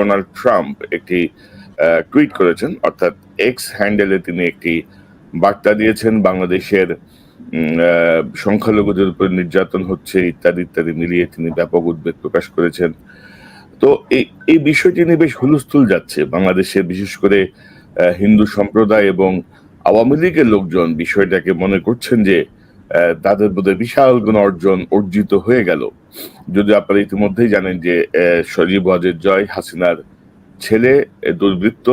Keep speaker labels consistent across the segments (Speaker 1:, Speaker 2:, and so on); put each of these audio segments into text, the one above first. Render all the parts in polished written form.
Speaker 1: Donald Trump একটি tweet করেছেন, অর্থাৎ এক্স হ্যান্ডেলে তিনি একটি বার্তা দিয়েছেন বাংলাদেশের সংখ্যালঘুদের উপর নির্যাতন হচ্ছে ইত্যাদি ইত্যাদি মিলিয়ে তিনি ব্যাপক উদ্বেগ প্রকাশ করেছেন। তো এই বিষয়টি নিয়ে বেশ হুলস্থুল যাচ্ছে বাংলাদেশের, বিশেষ করে হিন্দু সম্প্রদায় এবং আওয়ামী লীগের লোকজন বিষয়টাকে মনে করছেন যে তাদের বোধহয় বিশাল কোন অর্জিত হয়ে গেল। যদি আপনারা ইতিমধ্যেই জানেন যে সজীব ওয়াজেদ জয়, হাসিনার ছেলে, দুর্বৃত্ত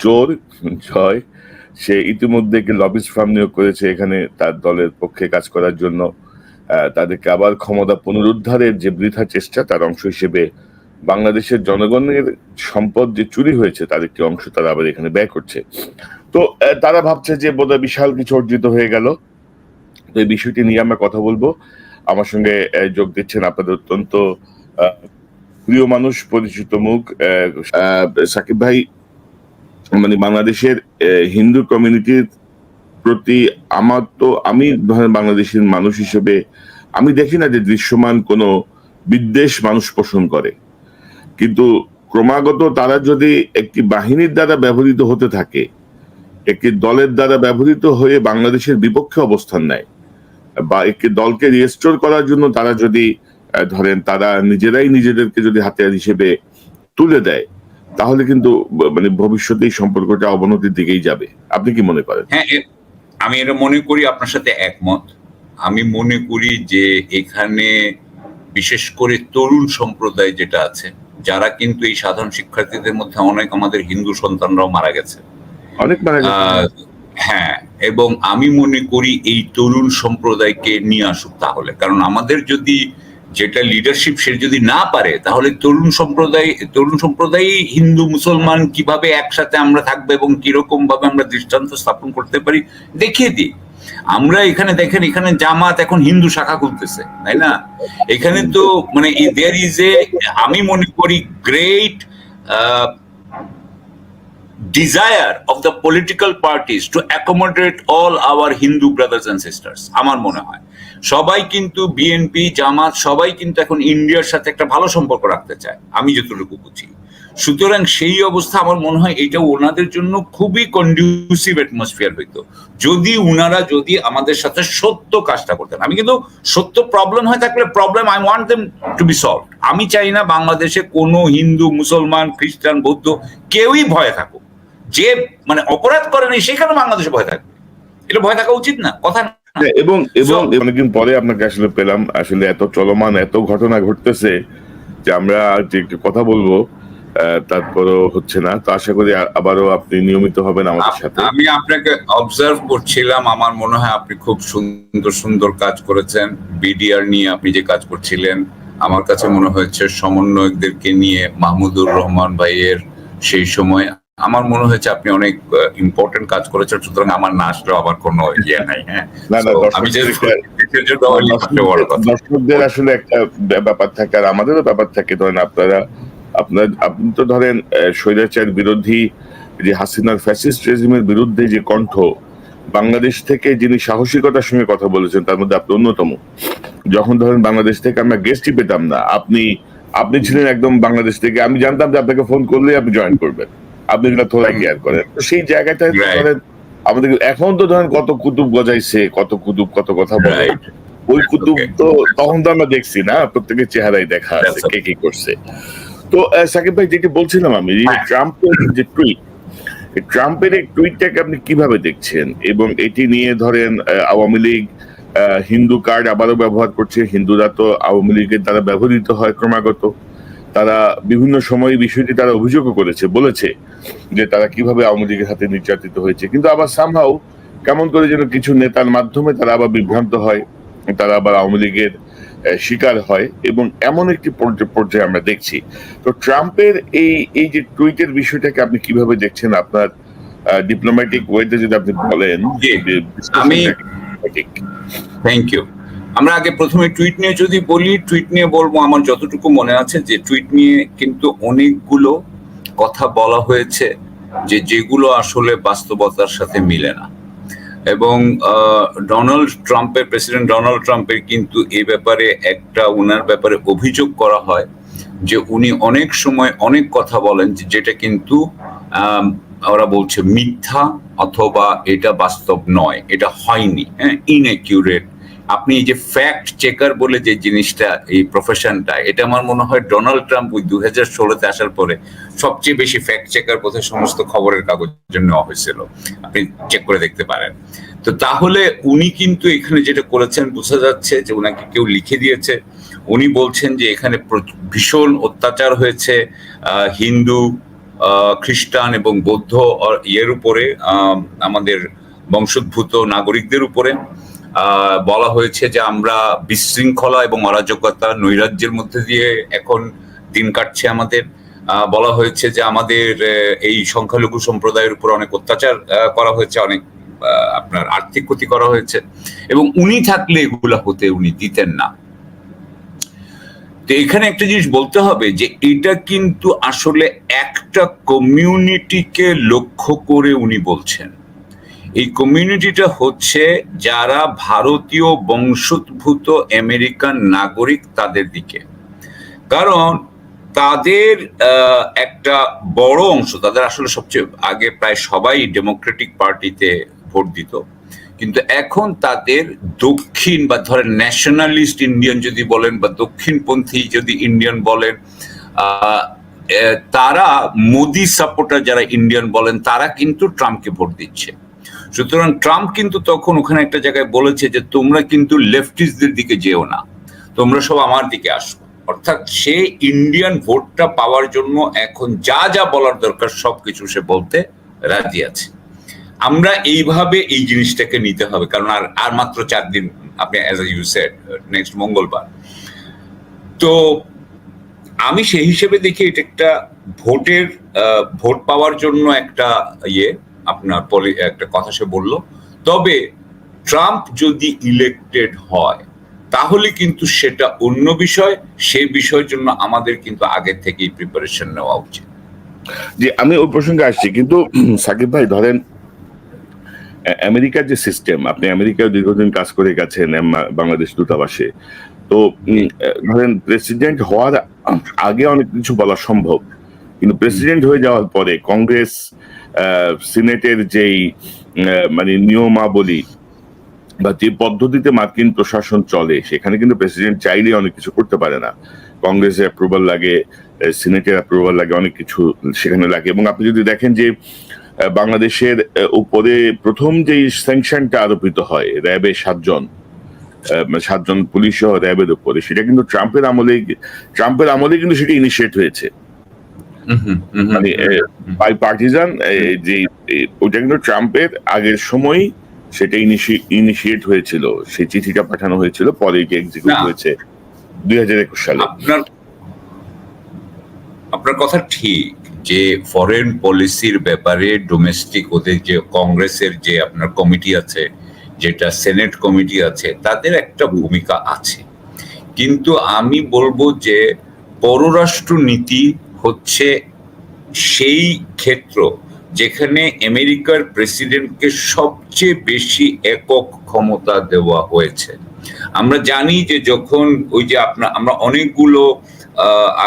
Speaker 1: জোর জয়, সে ইতিমধ্যে একটি লবিস ফার্ম নিয়োগ করেছে এখানে তার দলের পক্ষে কাজ করার জন্য। তাদেরকে আবার ক্ষমতা পুনরুদ্ধারের যে বৃথা চেষ্টা, তার অংশ হিসেবে বাংলাদেশের জনগণের সম্পদ যে চুরি হয়েছে তার একটি অংশ তারা আবার এখানে ব্যয় করছে। তো তারা ভাবছে যে বোধহয় বিশাল কিছু অর্জিত হয়ে গেল। তো এই বিষয়টি নিয়ে আমরা কথা বলবো। আমার সঙ্গে যোগ দিচ্ছেন আপনাদের অত্যন্ত প্রিয় মানুষ, পরিচিত মুখ, সাকিব ভাই। মানে বাংলাদেশের হিন্দু কমিউনিটির প্রতি আমি বাংলাদেশের মানুষ হিসেবে আমি দেখি না যে দৃশ্যমান কোনো বিদ্বেষ মানুষ পোষণ করে, কিন্তু ক্রমাগত তারা যদি একটি বাহিনীর দ্বারা ব্যবহৃত হতে থাকে, একটি দলের দ্বারা ব্যবহৃত হয়ে বাংলাদেশের বিপক্ষে অবস্থান নেয়, বা একটি দলকে রিস্টোর করার জন্য তারা যদি ধরেন তারা নিজেরাই নিজেদেরকে যদি হাতিয়ার হিসেবে তুলে দেয়, তাহলে কিন্তু মানে ভবিষ্যতে এই সম্পর্কটা অবনতির দিকেই যাবে। আপনি কি মনে করেন?
Speaker 2: হ্যাঁ, আমি এটা মনে করি, আপনার সাথে একমত। আমি মনে করি যে এখানে বিশেষ করে তরুণ সম্প্রদায় যেটা আছে, যারা কিন্তু এই সাধারণ শিক্ষার্থীদের মধ্যে অনেক আমাদের হিন্দু সন্তানরাও মারা গেছে,
Speaker 1: অনেক মারা গেছে।
Speaker 2: হ্যাঁ, এবং আমি মনে করি এই তরুণ সম্প্রদায়কে নিয়ে আসুক তাহলে, কারণ আমাদের যদি যেটা লিডারশিপ সে যদি না পারে, তাহলে তরুণ সম্প্রদায় হিন্দু মুসলমান কিভাবে একসাথে আমরা থাকবো এবং কিরকম ভাবে আমরা দৃষ্টান্ত স্থাপন করতে পারি দেখিয়ে দিই। আমরা এখানে দেখেন, এখানে জামাত এখন হিন্দু শাখা খুলতেছে, তাই না? এখানে তো মানে দেয়ার ইজ এ, আমি মনে করি great desire of the political parties to accommodate all our Hindu brothers and sisters. আমার মনে হয় সবাই কিন্তু বিএনপি, জামাত সবাই কিন্তু এখন ইন্ডিয়ার সাথে একটা ভালো সম্পর্ক রাখতে চায়, আমি যতটুকু বুঝি। সুতরাং সেই অবস্থা আমার মনে হয় এটা ওনাদের জন্য খুবই কন্ডিউসিভ অ্যাটমসফিয়ার হইতো যদি ওনারা আমাদের সাথে সত্য কাজটা করতেন। আমি কিন্তু সত্য প্রবলেম হয়ে থাকলে problem I want them to be solve. আমি চাই না বাংলাদেশে কোনো হিন্দু, মুসলমান, খ্রিস্টান, বৌদ্ধ কেউই ভয়ে থাকুক। যে মানে অপরাধ করেনি সেখানে বাংলাদেশে ভয় থাকবে, এটা ভয় থাকা উচিত না, কথা না।
Speaker 1: এবং অনেকদিন পরে আপনাকে আসলে পেলাম, আসলে এত চলমান এত ঘটনা ঘটতেছে যে আমরা যে একটু কথা বলবো তারপরও হচ্ছে না। তো আশা করি আবারও আপনি নিয়মিত হবেন আমাদের সাথে।
Speaker 2: আমি আপনাকে অবজার্ভ করছিলাম, আমার মনে হয় আপনি খুব সুন্দর সুন্দর কাজ করেছেন। বিডিআর নিয়ে আপনি যে কাজ করছিলেন, আমার কাছে মনে হয়েছে সমন্বয়কদেরকে নিয়ে মাহমুদুর রহমান ভাইয়ের সেই সময় আমার মনে হয়েছে আপনি অনেক ইম্পর্টেন্ট কাজ করেছেন। সুতরাং আমার না আসলেও আমার কোনো ইয়ে নাই। হ্যাঁ, আমি
Speaker 1: দর্শকদের আসলে একটা ব্যাপার থাকে আর আমাদেরও ব্যাপার থাকে। ধরেন আপনি তো ধরেন স্বৈরাচার বিরোধী যে হাসিনার ফ্যাসিস্ট রেজিমের বিরুদ্ধে যে কণ্ঠ বাংলাদেশ থেকে যিনি সাহসিকতার সঙ্গে কথা বলেছেন তার মধ্যে আপনি অন্যতম। যখন ধরেন বাংলাদেশ থেকে আমরা গেস্টই পেতাম না, আপনি ছিলেন একদম বাংলাদেশ থেকে। আমি জানতাম যে আপনাকে ফোন করলে আপনি জয়েন করবেন, আপনি থোড়া কেয়ার করেন। তো সেই জায়গাটা ধরেন আমাদের এখন তো ধরেন কত কুতুব গজাইছে, কত কথা বলে, ওই কুতুব তো তখন তো আমরা দেখছি না, প্রত্যেকের চেহারাই দেখা আছে কে কি করছে। তো সাকিব ভাই যেটি বলছিলাম আমি, ট্রাম্পের যে ট্রাম্পের এই টুইটটাকে আপনি কিভাবে দেখছেন? এবং এটি নিয়ে ধরেন আওয়ামী লীগ হিন্দু কার্ড আবারও ব্যবহার করছে। হিন্দুরা তো আওয়ামী লীগের দ্বারা ব্যবহৃত হয় ক্রমাগত। তারা বিভিন্ন সময় বিষয়টি তারা অভিযোগও বলেছে যে তারা কিভাবে আওয়ামী লীগের হাতে নির্যাতিত হয়েছে, কিন্তু আবার সামহাও কেমন করে যেন কিছু নেতার মাধ্যমে তারা আবার বিভ্রান্ত হয়, তারা আবার আওয়ামী লীগের শিকার হয়, এবং এমন একটি পর্যায়ে আমরা দেখছি। তো ট্রাম্পের এই যে টুইটের বিষয়টাকে আপনি কিভাবে দেখছেন? আপনার ডিপ্লোম্যাটিক ওয়েতে যদি আপনি বলেন।
Speaker 2: Thank you. আমরা আগে প্রথমে টুইট নিয়ে যদি বলি, টুইট নিয়ে বলবো আমার যতটুকু মনে আছে যে টুইট নিয়ে কিন্তু অনেকগুলো কথা বলা হয়েছে যেগুলো আসলে বাস্তবতার সাথে মিলে না। এবং প্রেসিডেন্ট ডোনাল্ড ট্রাম্পের কিন্তু এই ব্যাপারে ওনার ব্যাপারে অভিযোগ করা হয় যে উনি অনেক সময় অনেক কথা বলেন যেটা কিন্তু ওরা বলছে মিথ্যা অথবা এটা বাস্তব নয়, এটা হয়নি, হ্যাঁ, ইনএকিউরেট। আপনি এই যে ফ্যাক্ট চেকার বলে যে জিনিসটা, এই প্রফেশনটা, এটা আমার মনে হয় ডোনাল্ড ট্রাম্প ওই 2016-তে আসার পরে সবচেয়ে বেশি ফ্যাক্ট চেকার বোধহয় সমস্ত খবরের কাগজের জন্য হয়েছিল, আপনি চেক করে দেখতে পারেন। তো তাহলে উনি কিন্তু এখানে যেটা করেছেন বোঝা যাচ্ছে যে ওনাকে কেউ লিখে দিয়েছে। উনি বলছেন যে এখানে ভীষণ অত্যাচার হয়েছে হিন্দু, খ্রিস্টান এবং বৌদ্ধ ইয়ের উপরে, আমাদের বংশোদ্ভূত নাগরিকদের উপরে। বলা হয়েছে যে আমরা বিশৃঙ্খলা এবং অরাজকতা নৈরাজ্যের মধ্যে দিয়ে এখন দিন কাটছে আমাদের। বলা হয়েছে যে আমাদের এই সংখ্যালঘু সম্প্রদায়ের উপর অনেক অত্যাচার করা হয়েছে, অনেক আপনার আর্থিক ক্ষতি করা হয়েছে, এবং উনি থাকলে এগুলা হতে উনি দিতেন না। তো এখানে একটা জিনিস বলতে হবে যে এটা কিন্তু আসলে একটা কমিউনিটিকে লক্ষ্য করে উনি বলছেন। এই কমিউনিটিটা হচ্ছে যারা ভারতীয় বংশোদ্ভূত আমেরিকান নাগরিক, তাদের দিকে। কারণ তাদের একটা বড় অংশ, তাদের আসলে সবচেয়ে আগে প্রায় সবাই ডেমোক্রেটিক পার্টিতে ভোট দিত, কিন্তু এখন তাদের দক্ষিণ বা ধরেন ন্যাশনালিস্ট ইন্ডিয়ান যদি বলেন বা দক্ষিণপন্থী যদি ইন্ডিয়ান বলেন, তারা মোদি সাপোর্টার যারা ইন্ডিয়ান বলেন, তারা কিন্তু ট্রাম্পকে ভোট দিচ্ছে। সুতরাং ট্রাম্প কিন্তু তখন ওখানে একটা জায়গায় বলেছে যে তোমরা কিন্তু লেফটিস্টদের দিকে যেও না, তোমরা সব আমার দিকে আসো। অর্থাৎ সে ইন্ডিয়ান ভোটটা পাওয়ার জন্য এখন যা যা বলার দরকার সবকিছু সে বলতে রাজি আছে। আমরা এইভাবে এই জিনিসটাকে নিতে হবে, কারণ আর মাত্র 4 দিন, আপনি অ্যাজ ইউ সেড নেক্সট মঙ্গলবার। তো আমি সেই হিসেবে দেখি এটা একটা ভোট পাওয়ার জন্য একটা আপনার একটা কথা সে বলল। তবে ট্রাম্প যদি ইলেক্টেড হয় তাহলে কিন্তু সেটা অন্য বিষয়, সেই বিষয়ের জন্য আমাদের কিন্তু আগে থেকেই প্রিপারেশন নেওয়া উচিত।
Speaker 1: জি, আমি ওই প্রসঙ্গে আসছি, কিন্তু সাকিব ভাই ধরেন আমেরিকার যে সিস্টেম, আপনি আমেরিকায় দীর্ঘদিন কাজ করে গেছেন বাংলাদেশ দূতাবাসে, তো ধরেন প্রেসিডেন্ট হওয়ার আগে অনেক কিছু বলা সম্ভব, কিন্তু প্রেসিডেন্ট হয়ে যাওয়ার পরে কংগ্রেস সিনেটের যেই মানে নিয়মাবলী বা যে পদ্ধতিতে মার্কিন প্রশাসন চলে, সেখানে কিন্তু প্রেসিডেন্ট চাইলে অনেক কিছু করতে পারে না। কংগ্রেসের অ্যাপ্রুভাল লাগে, সিনেটের অ্যাপ্রুভাল লাগে, অনেক কিছু সেখানে লাগে। এবং আপনি যদি দেখেন যে বাংলাদেশের উপরে প্রথম যে স্যাংশনটা আরোপিত হয় র্যাবের 7 জন পুলিশ সহ র্যাবের উপরে, সেটা কিন্তু ট্রাম্পের আমলে কিন্তু সেটা ইনিশিয়েট হয়েছে, মানে বাই পার্টিজান, যে ওটা কিন্তু ট্রাম্পের আগের সময় সেটা ইনিশিয়েট হয়েছিল, সেই চিঠিটা পাঠানো হয়েছিল, পরে এটি এক্সিকিউট হয়েছে 2021 সালে।
Speaker 2: আপনার কথা ঠিক যে ফরেন পলিসির ব্যাপারে ডোমেস্টিক ওদের যে কংগ্রেসের যে আপনার কমিটি আছে, যেটা সেনেট কমিটি আছে, তাদের একটা ভূমিকা আছে। কিন্তু আমি বলবো যে পররাষ্ট্র নীতি হচ্ছে সেই ক্ষেত্র যেখানে আমেরিকার প্রেসিডেন্টকে সবচেয়ে বেশি একক ক্ষমতা দেওয়া হয়েছে। আমরা জানি যে যখন ওই যে আমরা অনেকগুলো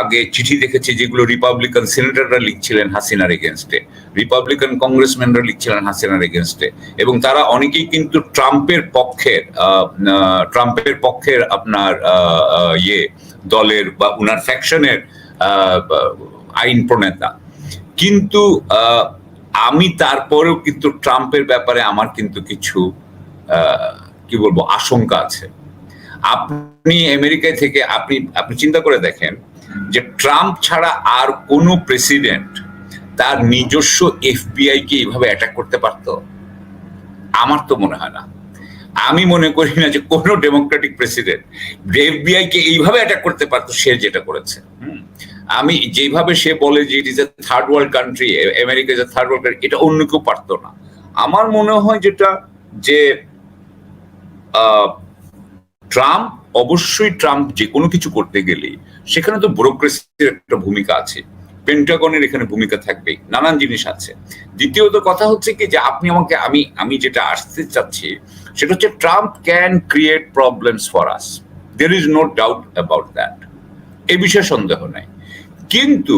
Speaker 2: আগে চিঠি দেখেছি যেগুলো রিপাবলিকান সেনেটররা লিখছিলেন হাসিনার এগেনস্টে, রিপাবলিকান কংগ্রেসম্যানরা লিখছিলেন হাসিনার এগেনস্টে, এবং তারা অনেকেই কিন্তু ট্রাম্পের পক্ষের আপনার দলের বা উনার ফ্যাকশনের আইন প্রণেতা। কিন্তু আমি তারপরেও কিন্তু ট্রাম্পের ব্যাপারে আমার কিন্তু কিছু কি বলবো আশঙ্কা আছে। আপনি আমেরিকায় থেকে আপনি চিন্তা করে দেখেন যে ট্রাম্প ছাড়া আর কোন প্রেসিডেন্ট তার নিজস্ব এফবিআই কে এইভাবে অ্যাটাক করতে পারত? আমার তো মনে হয় না। আমি মনে করি না যে কোন ডেমোক্রেটিক প্রেসিডেন্ট এফবিআই কে এইভাবে অ্যাটাক করতে পারতো সে যেটা করেছে। আমি যেভাবে সে বলে যে it is a third world country, America is a third world country, এটা অন্য কেউ পারতো না। আমার মনে হয় যেটা যে ট্রাম্প যে কোনো কিছু করতে গেলে সেখানে তো ব্যুরোক্রেসির একটা ভূমিকা আছে, পেন্টাগনের এখানে ভূমিকা থাকবে, নানান জিনিস আছে। দ্বিতীয়ত কথা হচ্ছে কি যে আমি যেটা আসতে চাচ্ছি সেটা হচ্ছে Trump can create problems for us, there is no doubt about that, এ বিষয়ে সন্দেহ নাই। কিন্তু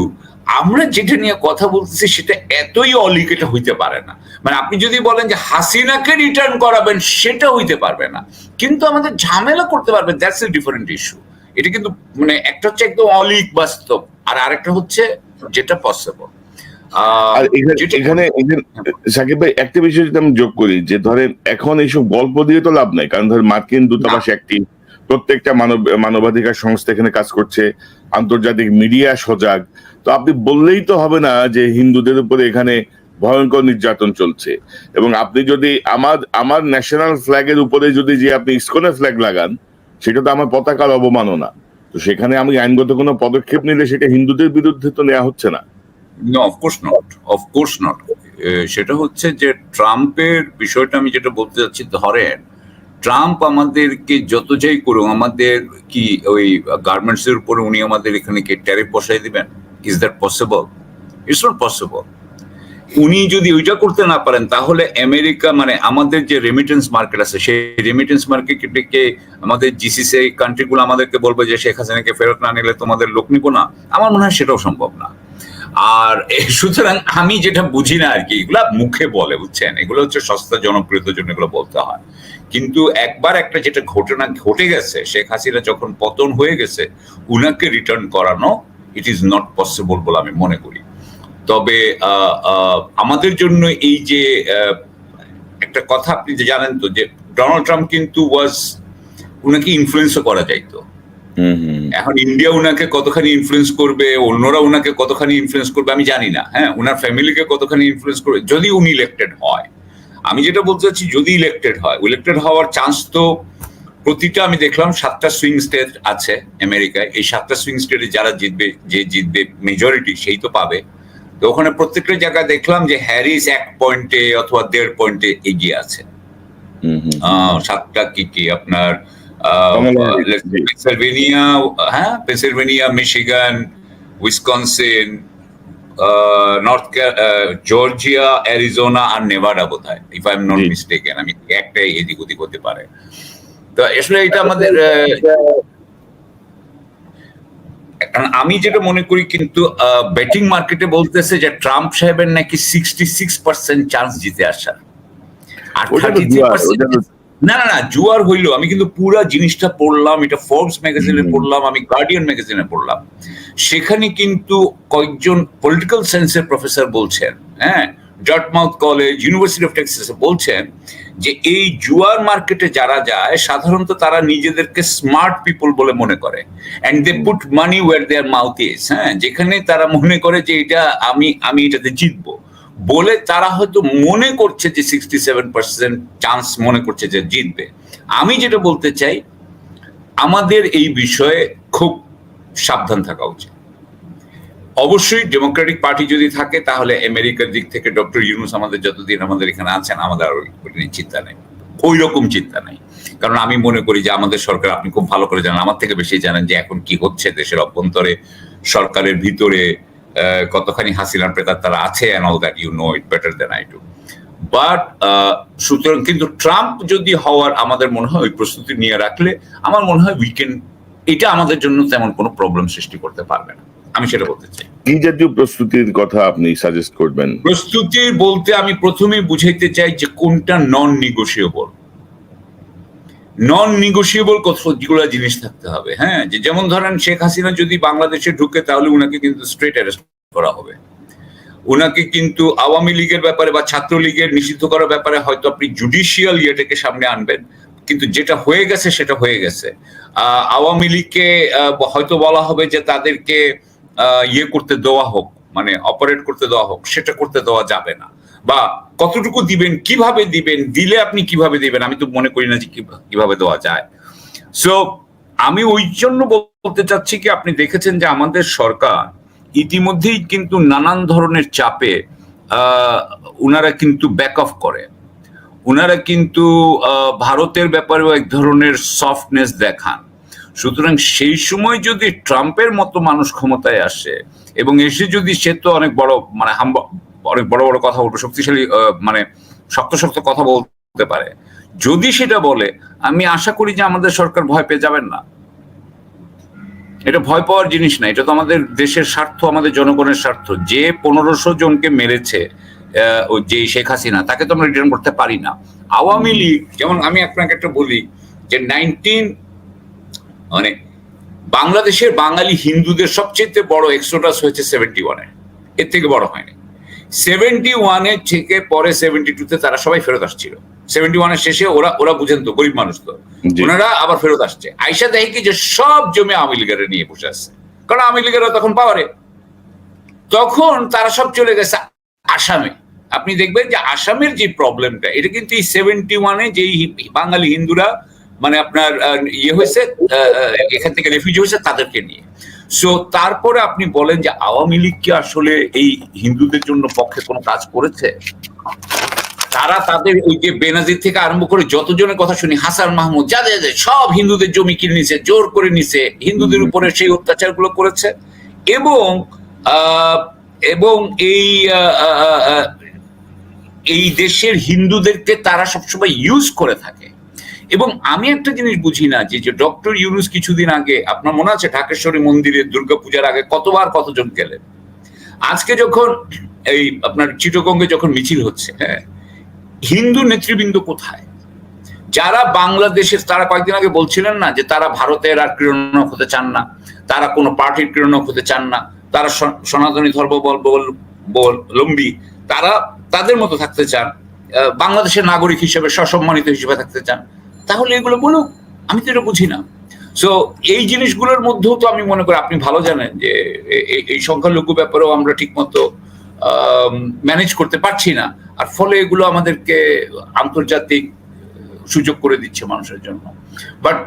Speaker 2: আমরা যেটা নিয়ে কথা বলতেছি সেটা এতই অলিক এটা হইতে পারে না। মানে আপনি যদি বলেন যে হাসিনাকে রিটার্ন করাবেন, সেটা হইতে পারবে না, কিন্তু আমাদের ঝামেলা করতে পারবেন, দ্যাটস এ ডিফারেন্ট ইস্যু। এটা কিন্তু মানে একটা হচ্ছে একদম অলিক বাস্তব, আর আরেকটা হচ্ছে যেটা পসিবল।
Speaker 1: আর এখানে সাকিব ভাই, একটা বিষয় যদি আমি যোগ করি, যে ধরেন এখন এইসব গল্প দিয়ে তো লাভ নাই, কারণ ধরেন মার্কিন দূতাবাস একটি, প্রত্যেকটা মানবাধিকার সংস্থা এখানে কাজ করছে, আন্তর্জাতিক মিডিয়া সজাগ। তো আপনি বললেই তো হবে না যে হিন্দুদের উপরে এখানে ভয়ঙ্কর নির্যাতন চলছে। এবং আপনি যদি আমার ন্যাশনাল ফ্ল্যাগের উপরে যদি যে আপনি ইসকনের ফ্ল্যাগ লাগান, সেটা তো আমার পতাকার অবমাননা। তো সেখানে আমি আইনগত কোনো পদক্ষেপ নিলে সেটা হিন্দুদের বিরুদ্ধে তো নেওয়া হচ্ছে না।
Speaker 2: No, of course not, of course not. সেটা হচ্ছে যে ট্রাম্পের বিষয়টা আমি যেটা বলতে চাচ্ছি, ধরেন ট্রাম্প আমাদেরকে যত যাই করুক, আমাদের কি ওই গার্মেন্টস এর উপরে উনি আমাদের এখানে কি ট্যারিফ বসাই দিবেন? Is that possible? It's not possible. উনি যদি ওইটা করতে না পারেন, তাহলে আমেরিকা মানে আমাদের যে রেমিটেন্স মার্কেট আছে, সেই রেমিটেন্স মার্কেটকে আমাদের জিসিসি কান্ট্রিগুলো আমাদেরকে বলবে যে শেখ হাসিনাকে ফেরত না নিলে তোমাদের লোক নিব না। আমার মনে হয় সেটাও সম্ভব না। আর সুতরাং আমি যেটা বুঝি না আর কি, এগুলা মুখে বলে, বুঝছেন, এগুলো হচ্ছে সস্তা জনপ্রিয়তার জন্য এগুলো বলতে হয়। কিন্তু একবার একটা যেটা ঘটনা ঘটে গেছে, শেখ হাসিনা যখন পতন হয়ে গেছে, উনাকে রিটার্ন করানো ইট ইজ নট পসিবল বলে আমি মনে করি। তবে আমাদের জন্য এই যে একটা কথা আপনি যে জানেন তো, যে ডোনাল্ড ট্রাম্প কিন্তু উনাকে ইনফ্লুয়েন্সও করা যাইতো। এখন ইন্ডিয়া উনাকে কতখানি ইনফ্লুয়েন্স করবে, অন্যরা উনাকে কতখানি ইনফ্লুয়েন্স করবে আমি জানি না। হ্যাঁ, উনার ফ্যামিলিকে কতখানি ইনফ্লুয়েন্স করবে যদি উনি ইলেক্টেড হয়। আমি যেটা বলতে চাচ্ছি, যদি ইলেক্টেড হওয়ার চান্স তো প্রতিটা, আমি দেখলাম 7টা সুইং স্টেট আছে আমেরিকায়। এই 7টা সুইং স্টেটে যারা জিতবে, যে জিতবে মেজরিটি, সেই তো পাবে। তো ওখানে প্রত্যেকটা জায়গায় দেখলাম যে হ্যারিস 1 পয়েন্টে অথবা 1.5 পয়েন্টে এগিয়ে আছে। 7টা কি আপনার Pennsylvania, Michigan, Wisconsin, Georgia, Arizona আর নেভাডা বোধহয়, if I am not mistaken. আমি একটাই এদিক ওদিক হতে পারে। তো আসলে এটা আমাদের, আমি যেটা মনে করি, কিন্তু বেটিং মার্কেটে বলতেছে যে ট্রাম্প সাহেবের নাকি 66% চান্স জিতে আসার, আর 33%। না, জুয়ার হইলো। আমি কিন্তু পুরো জিনিসটা পড়লাম, এটা ফোর্বস ম্যাগাজিনে পড়লাম, আমি গার্ডিয়ান ম্যাগাজিনে পড়লাম। সেখানে কিন্তু কয়েকজন পলিটিক্যাল সায়েন্সের প্রফেসর বলছেন, হ্যাঁ, Dartmouth college, university of Texas বলছেন যে এই জুয়ার মার্কেটে যারা যায়, সাধারণত তারা নিজেদেরকে স্মার্ট পিপল বলে মনে করে, and they put money where their mouth is. হ্যাঁ, যেখানে তারা মনে করে যে এটা আমি এটাতে জিতবো বলে, তারা হয়তো মনে করছে যে 67% চান্স মনে করছে যে জিতবে। আমি যেটা বলতে চাই, আমাদের এই বিষয়ে খুব সাবধান থাকা উচিত। অবশ্যই ডেমোক্রেটিক পার্টি যদি থাকে, তাহলে আমেরিকার দিক থেকে ডক্টর ইউনূস আমাদের যতদিন আমাদের এখানে আছেন, আমাদের আর চিন্তা নেই, ওই রকম চিন্তা নেই। কারণ আমি মনে করি যে আমাদের সরকার, আপনি খুব ভালো করে জানেন, আমার থেকে বেশি জানেন যে এখন কি হচ্ছে দেশের অভ্যন্তরে, সরকারের ভিতরে কতখানি হাসিনার প্রেতার তারা আছে, and all that you know it better than I do. But সুতরাং কিন্তু ট্রাম্প যদি হওয়ার, আমাদের মনে হয় ওই প্রস্তুতি নিয়ে রাখলে, আমার মনে হয় এটা আমাদের জন্য তেমন কোনো প্রবলেম সৃষ্টি করতে পারবে না। আমি সেটা বলতে চাই।
Speaker 1: কি জাতীয় প্রস্তুতির কথা আপনি সাজেস্ট করবেন?
Speaker 2: প্রস্তুতি বলতে আমি প্রথমেই বুঝাইতে চাই যে কোনটা নন নিগোশিয়েবল। নন নিগোশিয়েবল কতগুলো জিনিস থাকতে হবে। হ্যাঁ, যেমন ধরেন শেখ হাসিনা যদি বাংলাদেশে ঢুকে, তাহলে উনাকে কিন্তু স্ট্রেট অ্যারেস্ট করা হবে। উনাকে কিন্তু আওয়ামী লীগের ব্যাপারে বা ছাত্রলীগের নিষিদ্ধ করার ব্যাপারে হয়তো আপনি জুডিশিয়াল ইয়েটাকে সামনে আনবেন, কিন্তু যেটা হয়ে গেছে সেটা হয়ে গেছে। আওয়ামী লীগকে হয়তো বলা হবে যে তাদেরকে ইয়ে করতে দেওয়া হোক, মানে অপারেট করতে দেওয়া হোক, সেটা করতে দেওয়া যাবে না। বা কতটুকু দিবেন, কিভাবে দিবেন, দিলে আপনি কিভাবে দিবেন, আমি তো মনে করি না যে কিভাবে দেওয়া যায়। সো আমি ওই জন্য বলতে চাচ্ছি কি, আপনি দেখেছেন যে আমাদের সরকার ইতিমধ্যেই কিন্তু নানান ধরনের চাপে উনারা কিন্তু ব্যাক অফ করে। উনারা কিন্তু ভারতের ব্যাপারেও এক ধরনের সফটনেস দেখান। সুতরাং সেই সময় যদি ট্রাম্পের মতো মানুষ ক্ষমতায় আসে, এবং এসে যদি, সে তো অনেক বড়, মানে অনেক বড় বড় কথা বলবে, শক্তিশালী, মানে শক্ত কথা বলতে পারে, যদি সেটা বলে, আমি আশা করি যে আমাদের সরকার ভয় পেয়ে যাবেন না। এটা ভয় পাওয়ার জিনিস না, এটা তো আমাদের দেশের স্বার্থ, আমাদের জনগণের স্বার্থ। যে 1500 জনকে মেরেছে যে শেখ হাসিনা, তাকে তো আমরা রিটার্ন করতে পারি না। আওয়ামী লীগ, যেমন আমি আপনাকে একটা বলি যে মানে বাংলাদেশের বাঙালি হিন্দুদের সবচেয়ে বড় এক্সোডাস হয়েছে 71-এ, এর থেকে বড় হয়নি। 71-এর থেকে পরে 72-তে তারা সবাই ফেরত আসছিল। 71-এর শেষে ওরা বুঝেন তো, গরিব মানুষ তো, ওনারা আবার ফেরত আসছে। আইসা দেখে কি যে সব জমি আওয়ামী লীগের নিয়ে বসে আসছে, কারণ আওয়ামী লীগেরা তখন পাওয়ারে। তখন তারা সব চলে গেছে আসামে। আপনি দেখবেন যে আসামের যে প্রবলেমটা, এটা কিন্তু এই 71-এ যেই বাঙালি হিন্দুরা মানে আপনার হয়েছে, এখান থেকে রেফিউজি হয়েছে, তাদেরকে নিয়ে। সো তারপরে আপনি বলেন যে আওয়ামী লীগ কি আসলে এই হিন্দুদের জন্য পক্ষে কোনো কাজ করেছে? তারা তাদের ওই যে বেনাজির থেকে আরম্ভ করে যতজনের কথা শুনি, হাসান মাহমুদ, যাদের সব হিন্দুদের জমি কিনে নিছে, জোর করে নিছে, হিন্দুদের উপরে সেই অত্যাচারগুলো করেছে। এবং এই দেশের হিন্দুদেরকে তারা সবসময় ইউজ করে থাকে। এবং আমি একটা জিনিস বুঝি না যে ডক্টর ইউনূস কিছুদিন আগে, আপনার মনে আছে ঢাকেশ্বরী মন্দিরে দুর্গাপূজার আগে কতজন গেলেন? আজকে যখন এই আপনার চিটগঙ্গে যখন মিছিল হচ্ছে, হ্যাঁ, হিন্দু নেতৃবৃন্দ কোথায়? যারা বাংলাদেশের, তারা কয়েকদিন আগে বলছিলেন না যে তারা ভারতের আর ক্রীড়নক হতে চান না, তারা কোনো পার্টির ক্রীড়নক হতে চান না, তারা সনাতনী ধর্মাবলম্বী, তারা তাদের মতো থাকতে চান, বাংলাদেশের নাগরিক হিসেবে সসম্মানিত হিসেবে থাকতে চান। তাহলে এগুলো বলুক, আমি তো এটা বুঝি না। সো এই জিনিসগুলোর মধ্যেও তো আমি মনে করি, আপনি ভালো জানেন যে এই সংখ্যালঘু ব্যাপারেও আমরা ঠিক মতো ম্যানেজ করতে পারছি না, আর ফলে এগুলো আমাদেরকে আন্তর্জাতিক সুযোগ করে দিচ্ছে মানুষের জন্য। বাট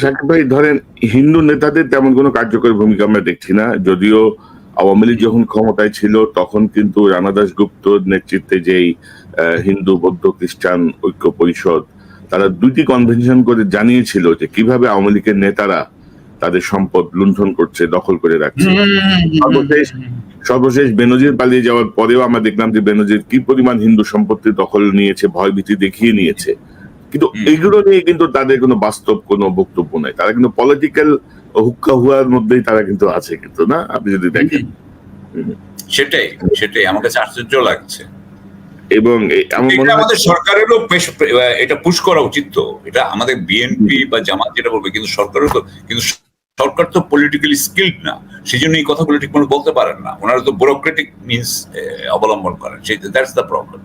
Speaker 1: সাকিব ভাই, ধরেন হিন্দু নেতাদের তেমন কোনো কার্যকরী ভূমিকা আমরা দেখছি না। যদিও আওয়ামী লীগ যখন ক্ষমতায় ছিল তখন কিন্তু রানা দাশগুপ্ত নেতৃত্বে যেই হিন্দু বৌদ্ধ খ্রিস্টান ঐক্য পরিষদ, তারা 2টি কনভেনশন করে জানিয়েছিল যে কিভাবে আওয়ামী লীগের নেতারা তাদের সম্পদ লুণ্ঠন করছে, দখল করে রাখছে। সর্বশেষ বেনজির পালিয়ে যাওয়ার পরেও আমরা দেখলাম যে বেনজির কি পরিমাণ হিন্দু সম্পত্তি দখল নিয়েছে, ভয়ভীতি দেখিয়ে নিয়েছে। কিন্তু এইগুলো নিয়ে কিন্তু তাদের কোনো বাস্তব কোনো বক্তব্য নাই। তারা কিন্তু পলিটিক্যাল হুক্কা হুয়ার মধ্যেই তারা কিন্তু আছে, কিন্তু না, আপনি যদি দেখেন।
Speaker 2: সেটাই আমার কাছে আশ্চর্য লাগছে।
Speaker 1: এবং
Speaker 2: আমাদের সরকারেরও এটা পুশ করা উচিত। তো এটা আমাদের বিএনপি বা জামাত যেটা বলবে, কিন্তু সরকারও তো, কিন্তু সরকার তো পলিটিক্যালি স্কিলড না, সেই জন্য এই কথাগুলো ঠিক মতো বলতে পারেন না। ওনারা তো ব্যুরোক্রেটিক মিনস অবলম্বন করেন, দ্যাটস দ্য প্রবলেম।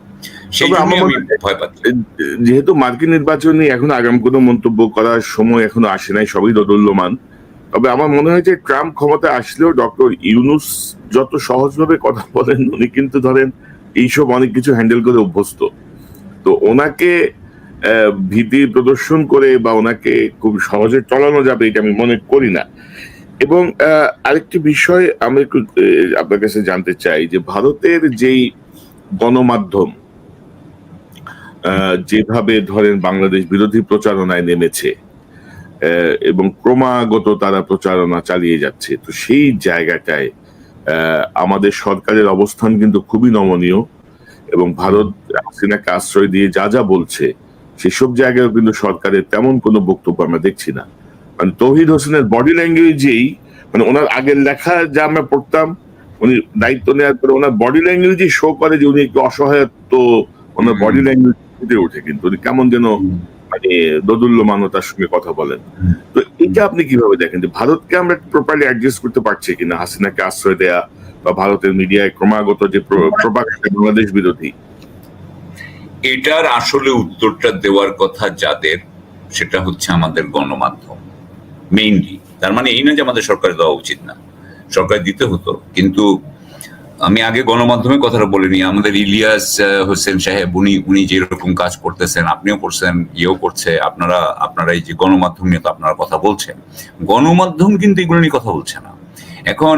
Speaker 1: যেহেতু মার্কিন নির্বাচনে এখন আগাম কোনো মন্তব্য করার সময় এখনো আসে নাই, সবই দোদুল্যমান। তবে আমার মনে হয় যে ট্রাম্প ক্ষমতায় আসলেও ডক্টর ইউনূস যত সহজভাবে কথা বলেন, উনি কিন্তু ধরেন এইসব অনেক কিছু হ্যান্ডেল করে অভ্যস্ত। তো ওনাকে ভীতি প্রদর্শন করে বা ওনাকে খুব সহজে চলানো যাবে এটা আমি মনে করি না। এবং আরেকটি বিষয় আমি একটু আপনার কাছে জানতে চাই যে ভারতের যেই গণমাধ্যম যেভাবে ধরেন বাংলাদেশ বিরোধী প্রচারণায় নেমেছে এবং ক্রমাগত তারা প্রচারণা চালিয়ে যাচ্ছে, তো সেই জায়গাটায় আমাদের সরকারের অবস্থান কিন্তু খুবই নমনীয়। এবং ভারত হাসিনাকে আশ্রয় দিয়ে যা বলছে সেসব জায়গায় কিন্তু সরকারের তেমন কোনো বক্তব্য আমরা দেখছি না। মানে তৌহিদ হোসেনের বডি ল্যাঙ্গুয়েজেই, মানে ওনার আগের লেখা যা আমরা পড়তাম, উনি দায়িত্ব নেওয়ার পরে ওনার বডি ল্যাঙ্গুয়েজই শো করে যে উনি একটু অসহায়ত্ব, ওনার বডি ল্যাঙ্গুয়েজ ফুটে ওঠে, কিন্তু উনি কেমন যেন মানে দোদুল্যমানতার সঙ্গে কথা বলেন। তো এটা আপনি কিভাবে দেখেন যে ভারতকে আমরা প্রপারলি অ্যাডজাস্ট করতে পারছি কিনা হাসিনাকে আশ্রয় দেয়া বা ভারতের মিডিয়ায় ক্রমাগত যে প্রোপাগান্ডা বাংলাদেশ বিরোধী?
Speaker 2: এটার আসলে উত্তরটা দেওয়ার কথা যাদের, সেটা হচ্ছে আমাদের গণমাধ্যম মেইনলি। তার মানে এই না যে আমাদের সরকার দেওয়া উচিত না, সরকার দিতে হতো। কিন্তু আমি আগে গণমাধ্যমের কথাটা বলিনি। আমাদের ইলিয়াস হোসেন সাহেব, উনি যেরকম কাজ করতেছেন, আপনিও করছেন, ইয়েও করছে, আপনারা এই যে গণমাধ্যম নিয়ে তো আপনারা কথা বলছেন, গণমাধ্যম কিন্তু এগুলো নিয়ে কথা বলছে না। এখন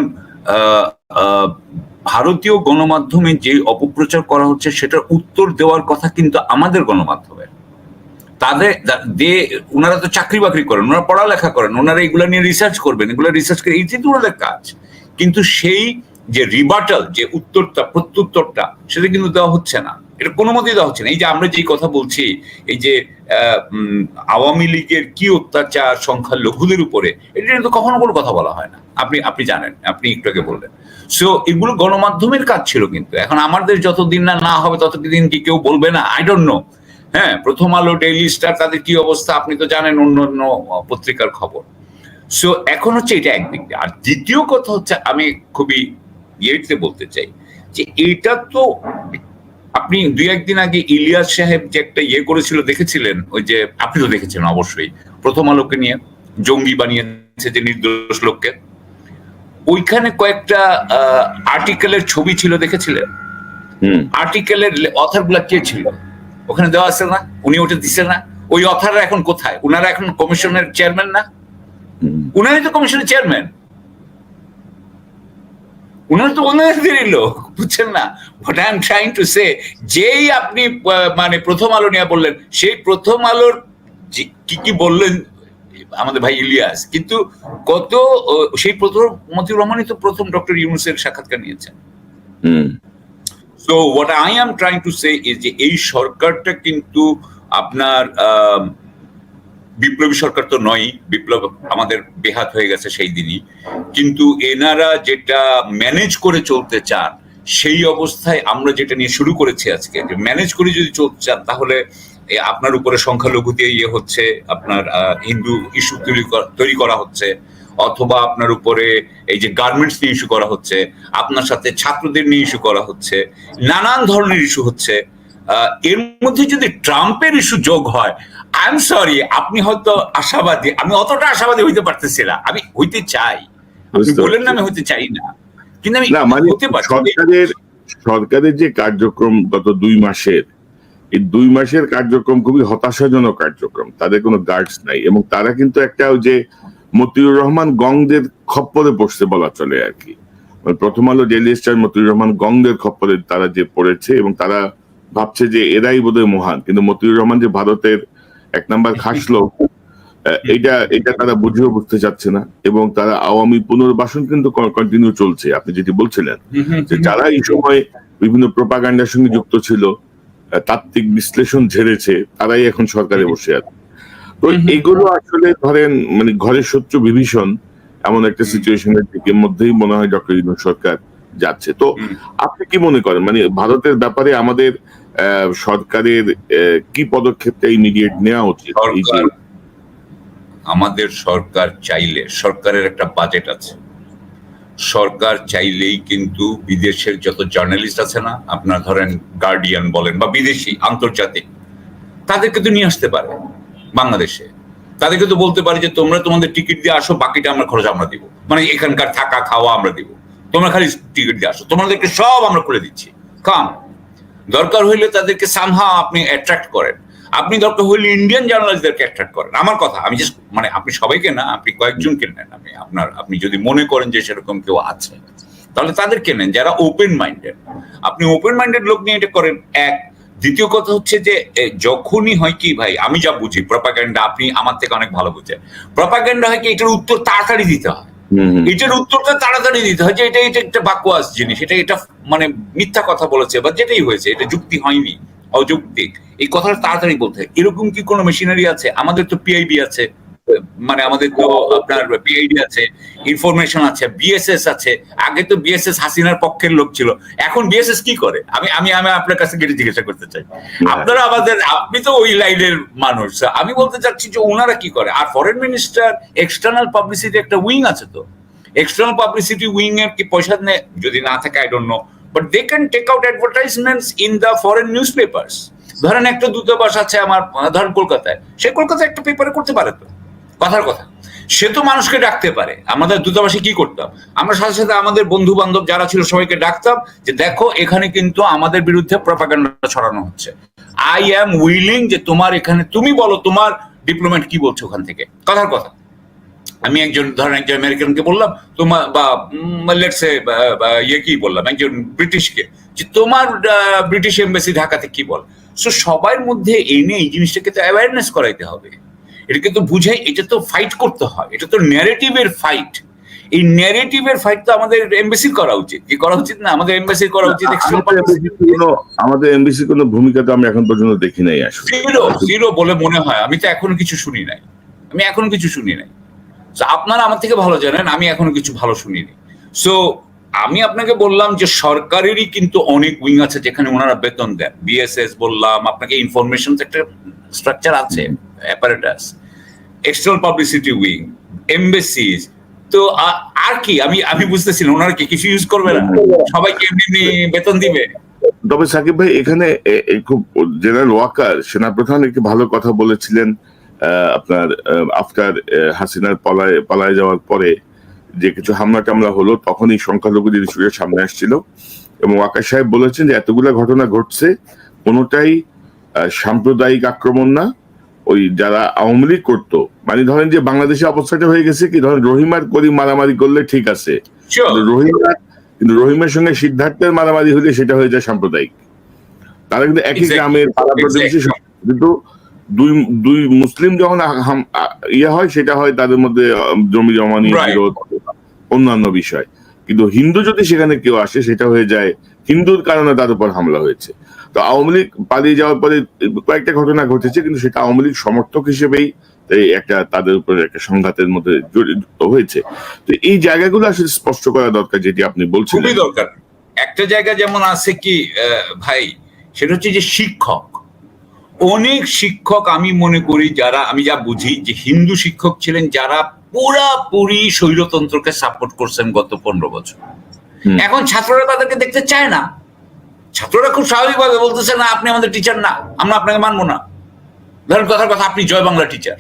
Speaker 2: ভারতীয় গণমাধ্যমে যে অপপ্রচার করা হচ্ছে সেটার উত্তর দেওয়ার কথা কিন্তু আমাদের গণমাধ্যমের। ওনারা তো চাকরি বাকরি করেন, ওনারা পড়ালেখা করেন, ওনারা এগুলা নিয়ে রিসার্চ করবেন, এগুলো রিসার্চ করে, এই কিন্তু ওনাদের কাজ। কিন্তু সেই যে রিবাটাল, যে উত্তরটা, প্রত্যুত্তরটা, সেটা কিন্তু দেওয়া হচ্ছে না। এটা কোনো মতেই দেওয়া হচ্ছে না। এই যে আমরা যে কথা বলছি, এই যে আওয়ামী লীগের কি অত্যাচার সংখ্যালঘুদের উপরে, এটা কিন্তু কখনো কোনো কথা বলা হয় না। আপনি জানেন, আপনি একটু আগে বললেন। সো এগুলো গণমাধ্যমের কাজ ছিল, কিন্তু এখন আমাদের যতদিন না হবে ততদিন কি কেউ বলবে না? I don't no. হ্যাঁ, প্রথম আলো, ডেইলি স্টার, তাদের কি অবস্থা আপনি তো জানেন, অন্য পত্রিকার খবর। সো এখন হচ্ছে এটা একদিক দিয়ে। আর দ্বিতীয় কথা হচ্ছে, আমি খুবই ইয়েতে বলতে চাই যে এটা তো আপনি 2-1 দিন আগে ইলিয়াস সাহেব যে একটা করেছিল, দেখেছিলেন? ওই যে আপনি তো দেখেছেন অবশ্যই, প্রথম আলোকে নিয়ে জঙ্গি বানিয়েছে যে নির্দোষ লোককে। ওইখানে কয়েকটা আর্টিকেলের ছবি ছিল, দেখেছিলেন? আর্টিকেলের অথার গুলা কে ছিল ওখানে দেওয়া আছে না? উনি ওটা দিচ্ছে না? ওই অথাররা এখন কোথায়? উনারা এখন কমিশনের চেয়ারম্যান না? উনারই তো কমিশনের চেয়ারম্যান, উনারা তো ওনাদেরই লোক, বুঝছেন না? What I am trying to say, যেই আপনি মানে প্রথম আলো নিয়ে বললেন, সেই প্রথম আলোর কি বললেন আমাদের ভাই ইলিয়াস, কিন্তু কত সেই প্রথম মতিউর রহমানই তো প্রথম ডক্টর ইউনূসের সাক্ষাৎকার নিয়েছেন। So what I am trying to say is যে এই সরকারটা কিন্তু আপনার বিপ্লবী সরকার তো নয়, বিপ্লব আমাদের বেহাত হয়ে গেছে সেই দিনই, কিন্তু এনারা যেটা ম্যানেজ করে চলতে চান, সেই অবস্থায় আমরা যেটা নিয়ে শুরু করেছি আজকে, যে ম্যানেজ করে যদি চলতে চান, তাহলে আপনার উপরে সংখ্যালঘু দিয়ে হচ্ছে, আপনার হিন্দু ইস্যু তৈরি করা হচ্ছে, অথবা আপনার উপরে এই যে গার্মেন্টস নিয়ে ইস্যু করা হচ্ছে, আপনার সাথে ছাত্রদের নিয়ে ইস্যু করা হচ্ছে, নানান ধরনের ইস্যু হচ্ছে। এর মধ্যে যদি ট্রাম্পের ইস্যু যোগ হয়, আই এম সরি, আপনি হয়তো আশাবাদী, আমি অতটা আশাবাদী হইতে পারতেছি না। আমি হইতে চাই, আপনি বলেন না আমি হইতে চাই না, কিন্তু আমি হতে পারছি।
Speaker 1: সরকারের যে কার্যক্রম গত 2 মাসের, এই 2 মাসের কার্যক্রম খুবই হতাশাজনক কার্যক্রম। তাদের কোনো গার্ডস নাই, এবং তারা কিন্তু একটা যে মতিউর রহমান গংদের খপ্পরে পড়ছে বলা চলে আর কি। প্রথম আলো, ডেইলি স্টার মতিউর রহমান গংদের খপ্পরে তারা যে পড়েছে, এবং তারা ভাবছে যে এরাই বোধহয় মহান, কিন্তু মতিউর রহমান যে ভারতের 1 নাম্বার খাস লোক, এটা তারা বুঝেও বুঝতে চাচ্ছে না। এবং তারা আওয়ামী পুনর্বাসন কিন্তু কন্টিনিউ চলছে। আপনি যেটি বলছিলেন যে যারা এই সময় বিভিন্ন প্রোপাগান্ডার সঙ্গে যুক্ত ছিল, তাত্ত্বিক বিশ্লেষণ ঝেড়েছে, তারাই এখন সরকারে বসে আছে। তো এগুলো আসলে ধরেন মানে ঘরের শত্রু বিভীষণ, এমন একটা সিচুয়েশনের দিকে মধ্যেই মনে হয় ডক্টর ইউনূস সরকার যাচ্ছে। তো আপনি কি মনে করেন, মানে ভারতের ব্যাপারে আমাদের সরকারের কি পদক্ষেপটা ইমিডিয়েট নেওয়া উচিত?
Speaker 2: আমাদের সরকার চাইলে, সরকারের একটা বাজেট আছে, সরকার চাইলেই কিন্তু বিদেশের যত জার্নালিস্ট আছে না, আপনার ধরেন গার্ডিয়ান বলেন বা বিদেশি আন্তর্জাতিক, তাদেরকে তো নিয়ে আসতে পারে বাংলাদেশে। তাদেরকে তো বলতে পারে যে তোমরা তোমাদের টিকিট দিয়ে আসো, বাকিটা আমরা খরচ আমরা দিব, মানে এখানকার থাকা খাওয়া আমরা দিব, তোমরা খালি টিকিট দিয়ে আসো, তোমাদেরকে সব আমরা করে দিচ্ছি, কাম। দরকার হইলে তাদেরকে সামহাও আপনি অ্যাট্রাক্ট করেন, আপনি দরকার হইলে ইন্ডিয়ান জার্নালিস্টদেরকে অ্যাট্রাক্ট করেন। আমার কথা, আমি জাস্ট মানে আপনি সবাইকে না, আপনি কয়েকজনকে নেন। আপনি যদি মনে করেন যে সেরকম কেউ আছে, তাহলে তাদেরকে নেন যারা ওপেন মাইন্ডেড। আপনি ওপেন মাইন্ডেড লোক নিয়ে এটা করেন, এক। দ্বিতীয় কথা হচ্ছে যে যখনই হয় কি ভাই, আমি যা বুঝি প্রপাগান্ডা, আপনি আমার থেকে অনেক ভালো বুঝেন, প্রপাগান্ডা হয় কি এটার উত্তর তাড়াতাড়ি দিতে হয়, এটার উত্তরটা তাড়াতাড়ি দিতে হয়, যে এটা একটা বাকওয়াস জিনিস, এটা মানে মিথ্যা কথা বলেছে বা যেটাই হয়েছে, এটা যুক্তি হয়নি, অযৌক্তিক, এই কথাটা তাড়াতাড়ি বলতে হয়। এরকম কি কোনো মেশিনারি আছে? আমাদের তো পিআইবি আছে, মানে আমাদের তো আপনার পিআইডি আছে, ইনফরমেশন আছে, বিএসএস আছে। আগে তো বিএসএস হাসিনার পক্ষের লোক ছিল, এখন বিএসএস কি করে? আমি আপনার কাছে গিয়ে জিজ্ঞাসা করতে চাই। আপনারা আপনি তো ওই লাইনের মানুষ, আমি বলতে চাচ্ছি যে ওনারা কি করে। আর ফরেন মিনিস্টার এক্সটার্নাল পাবলিসিটি একটা উইং আছে, তো এক্সটার্নাল পাবলিসিটি উইং এর কি পয়সা নেই? যদি না থাকে I don't know, but they can take out advertisements in the foreign newspapers. ধরেন একটা দূতাবাস আছে আমার, ধরেন কলকাতায়, সে কলকাতায় একটা পেপারে করতে পারে, তো কথার কথা, সে তো মানুষকে ডাকতে পারে। আমাদের দূতাবাসে কি করতাম আমরা, সাথে সাথে আমাদের বন্ধু বান্ধব যারা ছিল সবাইকে ডাকতাম, যে দেখো এখানে কিন্তু আমাদের বিরুদ্ধে প্রপাগান্ডা ছড়ানো হচ্ছে, আই অ্যাম উইলিং যে তোমার এখানে তুমি বলো তোমার ডিপ্লোম্যাট কি বলছো ওখান থেকে, কথার কথা। আমি একজন ধরেন একজন আমেরিকানকে বললাম তোমার, বা লেটসে কি বললাম একজন ব্রিটিশকে, যে তোমার ব্রিটিশ এমবাসি ঢাকাতে কি বল। সো সবার মধ্যে এনে এই জিনিসটাকে তো অ্যাওয়ারনেস করাইতে হবে, এটাকে তো বুঝাই, এটা তো ফাইট করতে হয়, এটা তো ন্যারেটিভের ফাইট। এই ন্যারেটিভের ফাইট তো আমাদের এমবেসির করা উচিত, কি করা উচিত না? আমাদের এমবেসির করা উচিত।
Speaker 1: আমাদের এমবিসি কোনো ভূমিকা তো আমি এখন পর্যন্ত দেখি নাই আসলে।
Speaker 2: জিরো বলে মনে হয়। আমি তো এখনো কিছু শুনি নাই। আপনারা আমার থেকে ভালো জানেন, আমি এখনো কিছু ভালো শুনিনি। সো আমি আপনাকে বললাম যে সরকারেরই কিন্তু অনেক উইং আছে যেখানে ওনারা বেতন দেন। বিএসএস বললাম আপনাকে, ইনফরমেশন একটা স্ট্রাকচার আছে, অ্যাপারেটাস, এক্সটার্নাল পাবলিসিটি উইং, এমবেসিজ। তো আর কি আমি বুঝতেছি না, ওনারা কি কিছু ইউজ করবে না? সবাইকে এমনি বেতন দিবে?
Speaker 1: তবে সাকিব ভাই, এখানে খুব জেনারেল ওয়াকার সেনাপ্রধান একটি ভালো কথা বলেছিলেন আপনার আফটার হাসিনার পালায় যাওয়ার পরে যে কিছু হামলা টামলা হলো, তখনই সংখ্যালঘুদের ইস্যুটা সামনে আসছিল এবং ওয়াকার সাহেব বলেছেন যে এতগুলা ঘটনা ঘটছে, কোনোটাই সাম্প্রদায়িক আক্রমণ না। ওই যারা আওয়ামী লীগ করতো, মানে ধরেন যে বাংলাদেশে অবস্থাটা হয়ে গেছে কি, ধরেন রহিমার করি মারামারি করলে ঠিক আছে, কিন্তু রহিমের সঙ্গে সিদ্ধার্থের মারামারি হলে সেটা হয়ে যায় সাম্প্রদায়িক। তারা কিন্তু একই গ্রামের পাড়া প্রতিবেশী, কিন্তু দুই মুসলিম যখন ইয়ে হয়, সেটা হয় তাদের মধ্যে জমি জমা নিয়ে বিরোধ, অন্যান্য বিষয়। কিন্তু হিন্দু যদি সেখানে কেউ আসে, সেটা হয়ে যায় হিন্দুর কারণে তার উপর হামলা হয়েছে। তো আওয়ামী লীগ পালিয়ে যাওয়ার পরে কয়েকটা ঘটনা ঘটেছে, কিন্তু সেটা আওয়ামী লীগ সমর্থক হিসেবেই একটা তাদের উপর একটা সংঘাতের মধ্যে জড়িত হয়েছে। তো এই জায়গাগুলো আসলে স্পষ্ট করা দরকার, যেটি আপনি বলছেন
Speaker 2: খুবই দরকার। একটা জায়গা যেমন আছে কি ভাই, সেটা হচ্ছে যে শিক্ষক, অনেক শিক্ষক আমি মনে করি, যারা আমি যা বুঝি যে হিন্দু শিক্ষক ছিলেন, যারা পুরাপুরি স্বৈরতন্ত্রকে সাপোর্ট করছেন গত 15 বছর। এখন ছাত্ররা তাদেরকে দেখতে চায় না। ছাত্ররা খুব স্বাভাবিকভাবে বলতেছে, না আপনি আমাদের টিচার না, আমরা আপনাকে মানবো না। ধরেন কথার কথা, আপনি জয় বাংলা টিচার,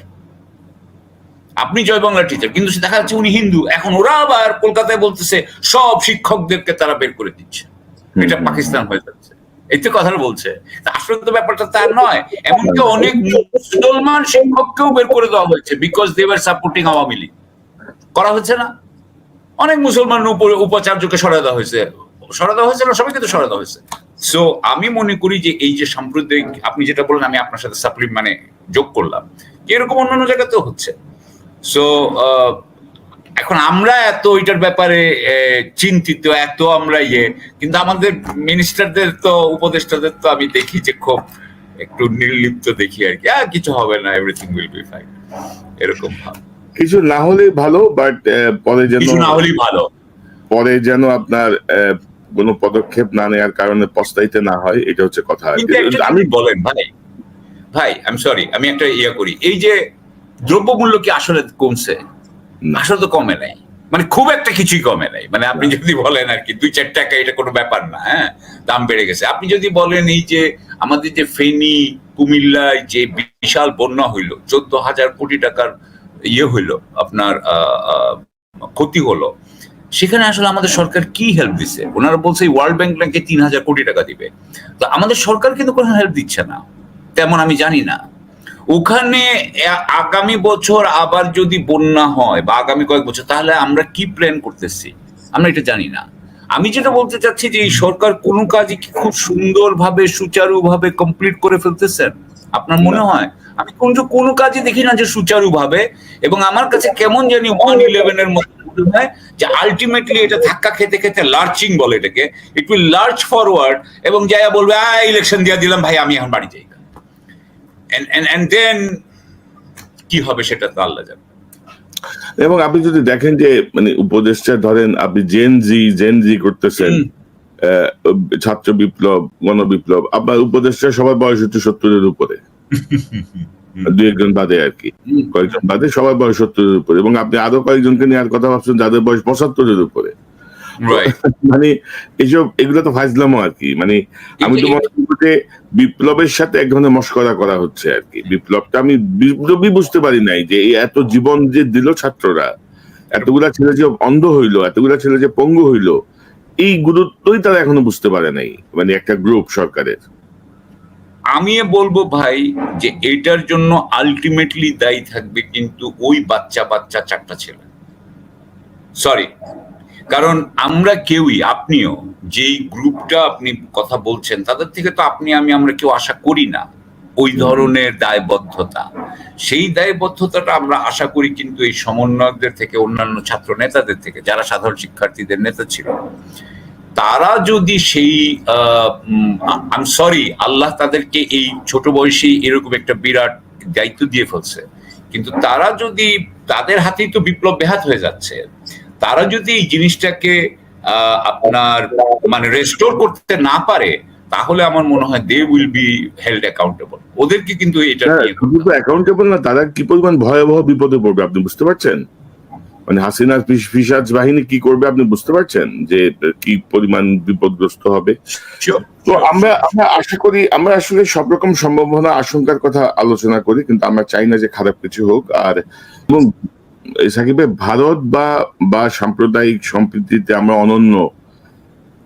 Speaker 2: কিন্তু দেখা যাচ্ছে উনি হিন্দু। এখন ওরা আবার কলকাতায় বলতেছে সব শিক্ষকদেরকে তারা বের করে দিচ্ছে, এটা পাকিস্তান হয়ে যাচ্ছে, এই তো কথা বলছে। আসলে তো ব্যাপারটা তার নয়। এমনকি অনেক মুসলমান শিক্ষককেও বের করে দেওয়া হয়েছে because they were supporting Awami League. করা হচ্ছে না? অনেক মুসলমান উপাচার্যকে সরাই দেওয়া হয়েছে না, সবাইকে তো সরাই দেওয়া হয়েছে। সো আমি মনে করি যে এই যে সাম্প্রদায়িক, আপনি যেটা বললেন, আমি আপনার সাথে যোগ করলাম, এরকম অন্যান্য জায়গাতেও হচ্ছে। সো এখন আমরা এত ওইটার ব্যাপারে চিন্তিত, এত আমরা কিন্তু আমাদের মিনিস্টারদের তো, উপদেষ্টাদের তো আমি দেখি যে খুব একটু নির্লিপ্ত দেখি আর কি, কিছু হবে না, এভরিথিং উইল বি ফাইন, এরকম ভাব।
Speaker 1: কিছু না হলেই ভালো, বাট পরে যেন আপনার কোনো পদক্ষেপ না নেওয়ার কারণে পস্তাইতে না হয়, এটা হচ্ছে কথা।
Speaker 2: আমি বলেন ভাই আমি সরি, আমি একটা করি, এই যে দ্রব্যমূল্য কি আসলে কমছে? আসলে তো কমে নাই, মানে খুব একটা কিছুই কমে নাই। মানে আপনি যদি বলেন আর কি 2-4 টাকা, এটা কোনো ব্যাপার না, হ্যাঁ দাম বেড়ে গেছে। আপনি যদি বলেন এই যে আমাদের যে ফেনী কুমিল্লায় যে বিশাল বন্যা হইলো, 14,000 কোটি টাকার হইলো, আপনার ক্ষতি হলো, সেখানে আসলে আমাদের সরকার কি হেল্প দিচ্ছে? ওনারা বলছে ওয়ার্ল্ড ব্যাংক নাকি 3,000 কোটি টাকা দিবে। তো আমাদের সরকার কিন্তু কোনো হেল্প দিচ্ছে না তেমন, আমি জানি না। ওখানে আগামী বছর আবার যদি বন্যা হয় বা আগামী কয়েক বছর, তাহলে আমরা কি প্ল্যান করতেছি আমরা এটা জানি না। আমি যেটা বলতে চাচ্ছি যে এই সরকার কোনো কাজই কি খুব সুন্দরভাবে সুচারুভাবে কমপ্লিট করে ফেলতেছেন আপনার মনে হয়? আমি কোনো কাজই দেখি না যে সুচারুভাবে। এবং আমার কাছে কেমন জানি 111 এর মতো মনে হয় যে আলটিমেটলি এটা ধাক্কা খেতে খেতে লার্চিং বলে এটাকে, ইট উইল লার্চ ফরওয়ার্ড, এবং যাইয়া বলবে ইলেকশন দিয়ে দিলাম ভাই, আমি এখন বাড়ি যাই। And then কি হবে সেটা তো আল্লাহ জানে।
Speaker 1: এবং আপনি যদি দেখেন যে মানে উপদেষ্টা, ধরেন আপনি জেন জি করতেছেন, ছাত্র বিপ্লব, গণবিপ্লব, আপনার উপদেষ্টা সবার বয়স হচ্ছে 70-এর উপরে, 2-1 বাদে আর কি, কয়েকজন বাদে সবার বয়স 70-এর উপরে, এবং আপনি আরো কয়েকজনকে নেওয়ার কথা ভাবছেন যাদের বয়স 75-এর উপরে। মানে এগুলো তো ফাজলামো আর কি। মানে আমি তো মনে করি যে বিপ্লবের সাথে এক ধরনের মস্করা করা হচ্ছে আর কি। বিপ্লবটা আমি বিপ্লবই বুঝতে পারি নাই যে এত জীবন যে দিল ছাত্ররা, এতগুলা ছেলে যে অন্ধ হইলো, এতগুলা ছেলে যে পঙ্গু হইলো, এই গুরুত্বই তারা এখনো বুঝতে পারে নাই, মানে একটা গ্রুপ সরকারের।
Speaker 2: আমি বলবো ভাই যে এটার জন্য আলটিমেটলি দায়ী থাকবে কিন্তু ওই বাচ্চা 4টা ছেলে। সরি, কারণ আমরা কেউই, আপনিও যেই গ্রুপটা আপনি কথা বলছেন তাদের থেকে তো আমরা কেউ আশা করি না ওই ধরনের দায়বদ্ধতা, সেই দায়বদ্ধতাটা আমরা আশা করি কিন্তু এই সমন্বয়কদের থেকে, অন্যান্য ছাত্র নেতাদের থেকে, যারা সাধারণ শিক্ষার্থীদের নেতা ছিল, তারা যদি সেই আই এম সরি, আল্লাহ তাদেরকে এই ছোট বয়সী এরকম একটা বিরাট দায়িত্ব দিয়ে ফেলছে, কিন্তু তারা যদি, তাদের হাতেই তো বিপ্লব ব্যাহত হয়ে যাচ্ছে, তারা যদি এই জিনিসটাকে আপনার মানে রেস্টোর করতে না পারে, তাহলে আমার মনে হয় they will be held accountable. ওদেরকে কিন্তু এটা
Speaker 1: অ্যাকাউন্টেবল না, তারা কি পরিমাণ ভয়াবহ বিপদে পড়বে আপনি বুঝতে পারছেন? মানে হাসিনার পিশাচ বাহিনী কি করবে আপনি বুঝতে পারছেন যে কি পরিমাণ বিপদগ্রস্ত হবে? তো আমরা আশা করি, আমরা আসলে সব রকম সম্ভাবনা আশঙ্কার কথা আলোচনা করি, কিন্তু আমরা চাই না যে খারাপ কিছু হোক। আর এবং সাকিবে ভারত বা সাম্প্রদায়িক সম্প্রীতিতে আমরা অনন্য,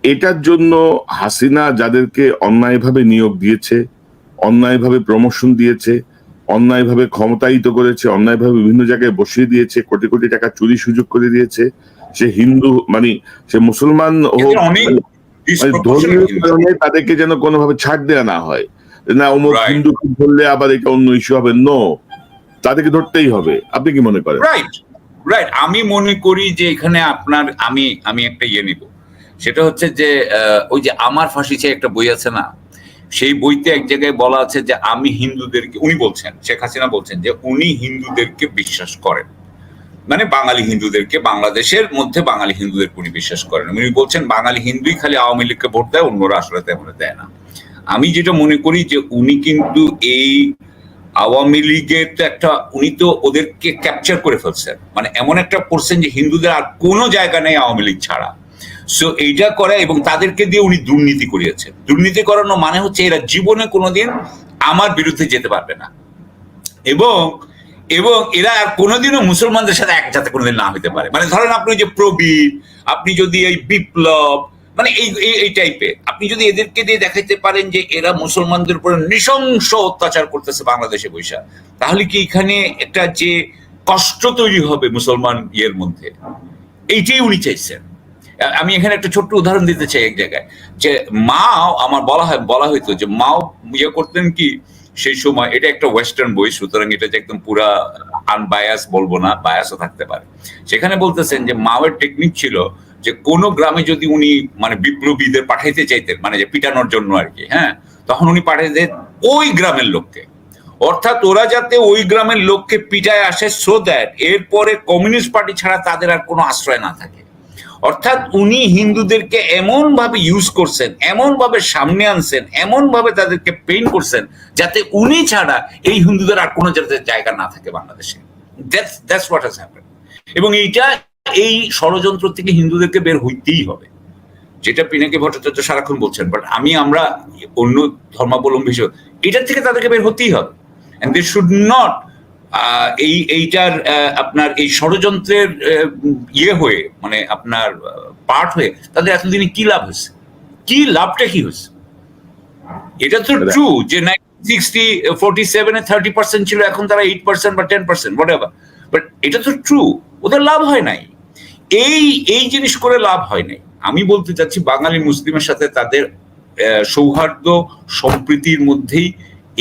Speaker 1: এটার জন্য হাসিনা যাদেরকে অন্যায়ভাবে নিয়োগ দিয়েছে, অন্যায়ভাবে প্রমোশন দিয়েছে, অন্যায়ভাবে ক্ষমতায়িত করেছে, অন্যায়ভাবে বিভিন্ন জায়গায় বসিয়ে দিয়েছে, কোটি কোটি টাকা চুরি সুযোগ করে দিয়েছে, সে হিন্দু মানে সে মুসলমান হোক, ধর্মীয় কারণে তাদেরকে যেন কোনোভাবে ছাড় দেওয়া না হয়, না অমুক হিন্দুকে ধরলে আবার এটা অন্য ইস্যু হবে, নো, তাদেরকে ধরতেই হবে। আপনি কি মনে করেন?
Speaker 2: রাইট, আমি মনে করি যে এখানে আপনার আমি একটা নিব, সেটা হচ্ছে যে ওই যে আমার ফাঁসি চাই একটা বই আছে না, সেই বইতে এক জায়গায় বলা আছে যে আমি হিন্দুদেরকে, উনি বলছেন, শেখ হাসিনা বলছেন যে উনি হিন্দুদেরকে বিশ্বাস করেন, মানে বাঙালি হিন্দুদেরকে, বাংলাদেশের মধ্যে বাঙালি হিন্দুদেরকে উনি বিশ্বাস করেন। উনি বলছেন বাঙালি হিন্দুই খালি আওয়ামী লীগকে ভোট দেয়, অন্যরা আসলে তেমন দেয় না। আমি যেটা মনে করি যে উনি কিন্তু এই আওয়ামী লীগের তো একটা, উনি তো ওদেরকে ক্যাপচার করে ফেলছেন, মানে এমন একটা করছেন যে হিন্দুদের আর কোনো জায়গা নেই আওয়ামী লীগ ছাড়া। সো এইটা করে, এবং তাদেরকে দিয়ে উনি দুর্নীতি করিয়েছেন। দুর্নীতি করানো মানে হচ্ছে এরা জীবনে কোনোদিন আমার বিরুদ্ধে যেতে পারবে না, এবং এরা আর কোনোদিনও মুসলমানদের সাথে একসাথে কোনোদিন না হতে পারে। মানে ধরেন আপনি যে প্রবীর, আপনি যদি এই বিপ্লব, মানে এই টাইপের, আপনি যদি এদেরকে দিয়ে দেখাইতে পারেন যে এরা মুসলমানদের উপরে নৃশংস অত্যাচার করতেছে বাংলাদেশে বৈশা, তাহলে কি এখানে একটা যে কষ্ট তৈরি হবে মুসলমান ইয়ের মধ্যে, এইটাই উনি চাইছেন। আমি এখানে একটা ছোট্ট উদাহরণ দিতে চাই। এক জায়গায় যে মাও আমার বলা হইতো যে মাও ইয়ে করতেন কি সেই সময়, এটা একটা ওয়েস্টার্ন বই, সুতরাং এটা যে একদম পুরা আনবায়াস বলবো না, বায়াসও থাকতে পারে। সেখানে বলতেছেন যে মাওয়ের টেকনিক ছিল যে কোন গ্রামে যদি উনি মানে বিপ্লবীদের পাঠাইতে চাইতেন, মানে যে পিটানোর জন্য আর কি, হ্যাঁ, তখন উনি পাঠাইতেন ওই গ্রামের লোককে, অর্থাৎ ওরা যাতে ওই গ্রামের লোককে পিটায় আসে, সো দ্যাট এরপরে কমিউনিস্ট পার্টি ছাড়া তাদের আর কোনো আশ্রয় না থাকে। অর্থাৎ উনি হিন্দুদেরকে এমন ভাবে ইউজ করছেন, এমন ভাবে সামনে আনছেন, এমন ভাবে তাদেরকে পেইন করছেন, যাতে উনি ছাড়া এই হিন্দুদের আর কোনো জায়গা না থাকে বাংলাদেশে। That's what has happened. এবং এইটা, এই ষড়যন্ত্র থেকে হিন্দুদেরকে বের হইতেই হবে, যেটা পিনাকি ভট্টাচার্য সারাক্ষণ বলছেন। বাট আমরা অন্য ধর্মাবলম্বী হিসেবে এটার থেকে তাদেরকে বের হতেই হবে, এন্ড দে শুড নট এইটার আপনার এই ষড়যন্ত্রের ইয়ে হয়ে, মানে আপনার পার্ট হয়ে তাদের এতদিনে কি লাভ হয়েছে, কি লাভটা কি হয়েছে? এটা তো ট্রু যে 1960-47 30% ছিল, এখন তারা 8% বা 10% whatever, বাট এটা তো ট্রু, ওদের লাভ হয় নাই, এই জিনিস করে লাভ হয় নাই। আমি বলতে চাচ্ছি বাঙালি মুসলিমের সাথে তাদের সৌহার্দ্য সম্প্রীতির মধ্যেই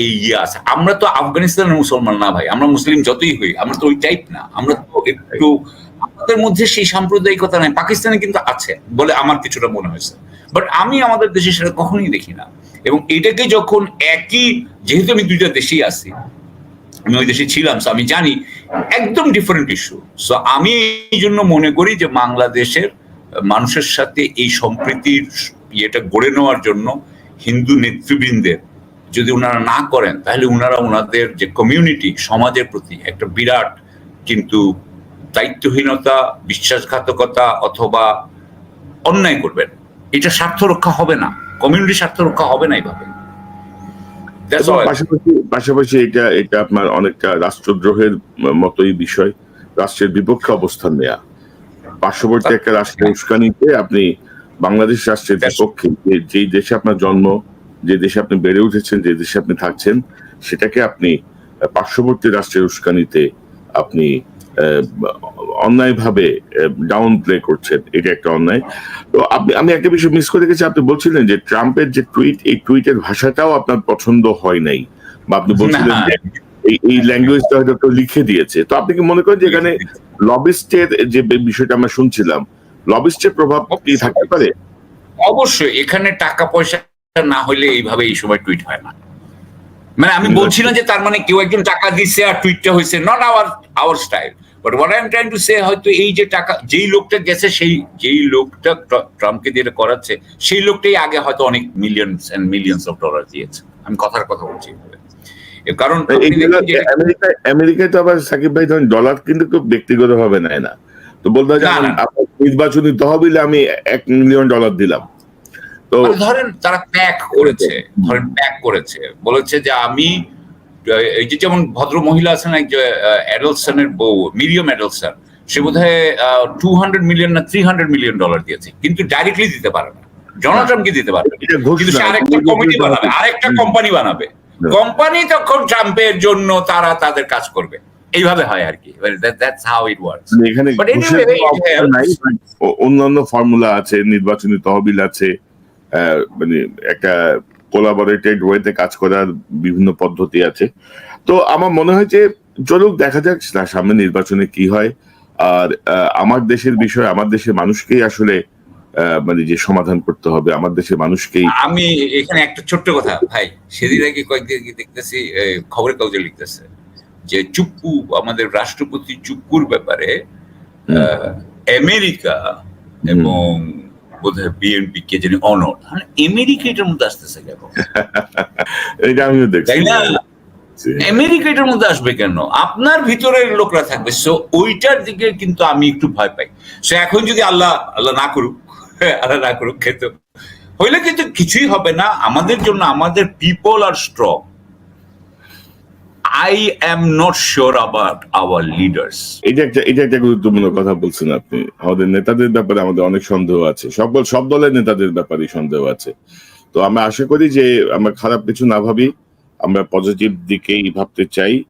Speaker 2: এই ইয়ে আছে। আমরা তো আফগানিস্তানের মুসলমান না ভাই, আমরা মুসলিম যতই হই, আমরা তো ওই টাইপ না, আমরা তো একটু, আমাদের মধ্যে সেই সাম্প্রদায়িকতা নাই। পাকিস্তানে কিন্তু আছে বলে আমার কিছুটা মনে হয়েছে, বাট আমি আমাদের দেশে সেটা কখনোই দেখি না। এবং এটাকে যখন একই, যেহেতু আমি দুইটা দেশেই আছি, আমি ওই দেশে ছিলাম, আমি জানি একদম ডিফারেন্ট ইস্যু। সো আমি এই জন্য মনে করি যে বাংলাদেশের মানুষের সাথে এই সম্প্রীতির ইয়েটা গড়ে নেওয়ার জন্য হিন্দু নেতৃবৃন্দের যদি ওনারা না করেন, তাহলে ওনারা ওনাদের যে কমিউনিটি, সমাজের প্রতি একটা বিরাট কিন্তু দায়িত্বহীনতা, বিশ্বাসঘাতকতা অথবা অন্যায় করবেন। এটা স্বার্থ রক্ষা হবে না, কমিউনিটি স্বার্থ রক্ষা হবে না এইভাবে।
Speaker 1: পাশাপাশি এটা আপনার অনেকটা রাষ্ট্রদ্রোহের মতোই বিষয়, রাষ্ট্রের বিপক্ষে অবস্থান নেয়া, পার্শ্ববর্তী একটা রাষ্ট্রের উস্কানিতে আপনি বাংলাদেশ রাষ্ট্রের বিপক্ষে, যেই দেশে আপনার জন্ম, যে দেশে আপনি বেড়ে উঠেছেন, যে দেশে আপনি থাকছেন, সেটাকে আপনি পার্শ্ববর্তী রাষ্ট্রের উস্কানিতে আপনি অন্যায়ভাবে ডাউন প্লে করছেন, এটা একটা অন্যায়। তো আমি একটা বিষয় মিস করে গেছি, আপনি বলছিলেন যে ট্রাম্পের যে টুইট, এই টুইটের ভাষাটাও আপনার পছন্দ হয় নাই। বা আপনি বলছিলেন
Speaker 2: না।
Speaker 1: যে এই ল্যাঙ্গুয়েজটা হয়তো কেউ লিখে দিয়েছে, তো আপনি কি মনে করেন যে এখানে লবিস্টের যে বিষয়টা আমরা শুনছিলাম, লবিস্টের প্রভাব কি থাকতে পারে?
Speaker 2: অবশ্যই এখানে টাকা পয়সা না হলে এইভাবে এই সময় টুইট হয় না। মানে আমি বলছি না যে তার মানে কেউ একজন টাকা দিচ্ছে আর টুইটটা হয়েছে, not our style, but what I am trying to say, হয়তো এই যে টাকা যেই লোকটা গেছে, যেই লোকটা ট্রাম্পকে দিয়ে করাচ্ছে, সেই লোকটাই আগে হয়তো অনেক millions and millions of dollar দিয়েছে। আমি কথার কথা বলছি, কারণ
Speaker 1: আমেরিকায় তো আবার সাকিব ভাই ধরেন ডলার কিন্তু কেউ ব্যক্তিগত ভাবে নেয় না, তো বলতে হয় নির্বাচনী তহবিলে আমি $1 মিলিয়ন দিলাম, তো
Speaker 2: ধরেন তারা প্যাক করেছে, বলেছে যে আমি এই যে যেমন ভদ্র মহিলা আছেন একজন অ্যাডেলসনের বউ মিরিয়াম অ্যাডেলসন, সে বোধহয় $200 মিলিয়ন না $300 মিলিয়ন দিয়েছে, কিন্তু ডাইরেক্টলি দিতে পারে না, ডোনাল্ড ট্রাম্পকে দিতে পারবে, কিন্তু সে আরেকটা কমিটি বানাবে, আরেকটা কোম্পানি বানাবে, কোম্পানি তখন ট্রাম্পের জন্য তারা তাদের কাজ করবে, এইভাবে হয় আর কি। That's how it works.
Speaker 1: এখানে অন্যান্য ফর্মুলা আছে, নির্বাচনী তহবিল আছে, মানে একটা কোলাবোরেটেড ওয়েতে কাজ করার বিভিন্ন পদ্ধতি আছে। তো আমার মনে হয় যে চলুক, দেখা যাক সামনে নির্বাচনে কি হয়। আর আমার দেশের বিষয়, আমার দেশের মানুষকেই আসলে মানে যে সমাধান করতে হবে, আমার দেশের মানুষকেই।
Speaker 2: আমি এখানে একটা ছোট্ট কথা ভাই, সেদিন আগে কয়েকদিন দেখতেছি খবরের কাগজে লিখতেছে যে চুপ্পু, আমাদের রাষ্ট্রপতি চুপ্পুর ব্যাপারে আমেরিকা এবং বোধহয় বিএনপি কে জানি অনড়, আমেরিকা এটার মধ্যে আসতেছে কেন?
Speaker 1: এটা আমিও দেখছি,
Speaker 2: তাই না? আমেরিকা এটার মধ্যে আসবে কেন? আপনার ভিতরের লোকরা থাকবে, সো ওইটার দিকে কিন্তু আমি একটু ভয় পাই। সো এখন যদি আল্লাহ না করুক, আল্লাহ না করুক, কিন্তু হইলে কিন্তু কিছুই হবে না আমাদের জন্য, আমাদের people are strong. I am not sure about our leaders.
Speaker 1: এটা একটা গুরুত্বপূর্ণ কথা বলছেন আপনি। আমাদের নেতাদের ব্যাপারে আমাদের অনেক সন্দেহ আছে, সব দলের নেতাদের ব্যাপারে সন্দেহ আছে। তো আমরা আশা করি যে আমরা খারাপ কিছু না ভাবি, আমরা পজিটিভ দিকেই ভাবতে চাই।